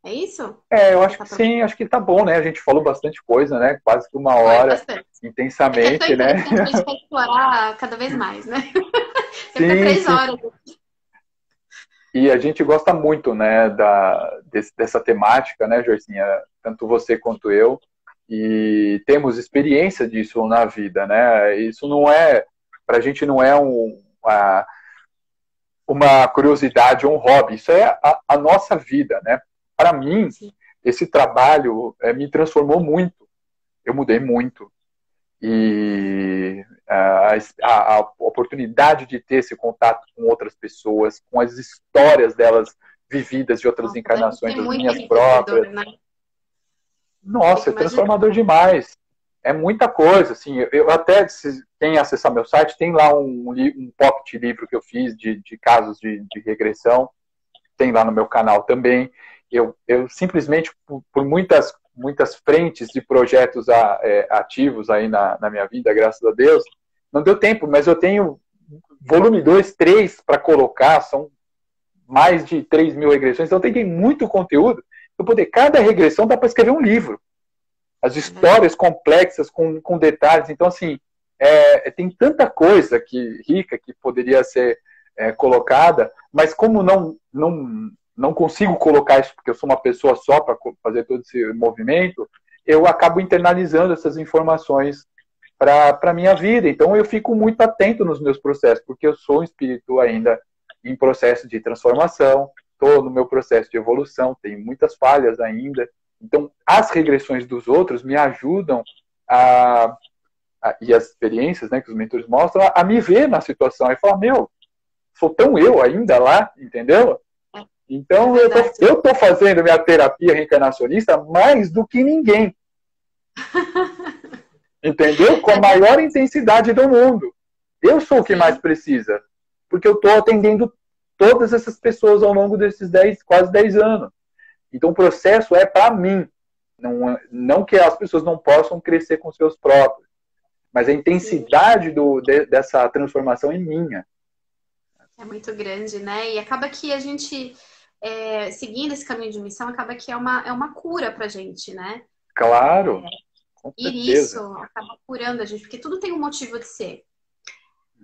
É isso? Eu acho que sim, acho que tá bom, né? A gente falou bastante coisa, né? Quase que uma hora, intensamente, né? A gente vai explorar cada vez mais, né? Sim, 3 horas. E a gente gosta muito, né, dessa temática, né, Joicinha? Tanto você quanto eu. E temos experiência disso na vida, né? Isso não é, pra gente não é uma curiosidade ou um hobby. Isso é a nossa vida, né? Para mim, esse trabalho me transformou muito. Eu mudei muito. E a oportunidade de ter esse contato com outras pessoas, com as histórias delas vividas de outras encarnações, das minhas próprias. Né? Nossa, é transformador demais. é muita coisa, assim, eu até, quem acessar meu site, tem lá um pocket livro que eu fiz de casos de regressão, tem lá no meu canal também. Eu simplesmente, por muitas frentes de projetos ativos aí na minha vida, graças a Deus, não deu tempo, mas eu tenho volume 2, 3 para colocar, são mais de 3.000 regressões, então tem muito conteúdo. Cada regressão dá para escrever um livro. As histórias complexas, com detalhes. Então, assim, tem tanta coisa rica que poderia ser colocada, mas como não consigo colocar isso porque eu sou uma pessoa só para fazer todo esse movimento, eu acabo internalizando essas informações para a minha vida. Então, eu fico muito atento nos meus processos, porque eu sou um espírito ainda em processo de transformação, estou no meu processo de evolução, tenho muitas falhas ainda. Então, as regressões dos outros me ajudam e as experiências, né, que os mentores mostram, a me ver na situação e falar, sou tão eu ainda lá, entendeu? Então, eu tô fazendo minha terapia reencarnacionista mais do que ninguém. Entendeu? Com a maior intensidade do mundo. Eu sou o que mais precisa. Porque eu estou atendendo todas essas pessoas ao longo desses quase 10 anos. Então, o processo é para mim. Não que as pessoas não possam crescer com seus próprios. Mas a intensidade dessa transformação é minha. É muito grande, né? E acaba que a gente, seguindo esse caminho de missão, acaba que é uma cura pra gente, né? Claro. Com e certeza. isso acaba curando a gente, porque tudo tem um motivo de ser.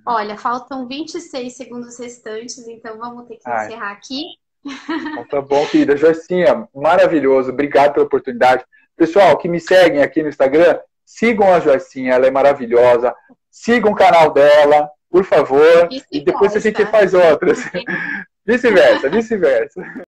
Olha, faltam 26 segundos restantes, então vamos ter que encerrar aqui. Então tá bom, querida. Joicinha, maravilhoso. Obrigado pela oportunidade. Pessoal que me seguem aqui no Instagram, sigam a Joicinha, ela é maravilhosa. Sigam o canal dela, por favor. E depois a gente faz outras. Vice-versa.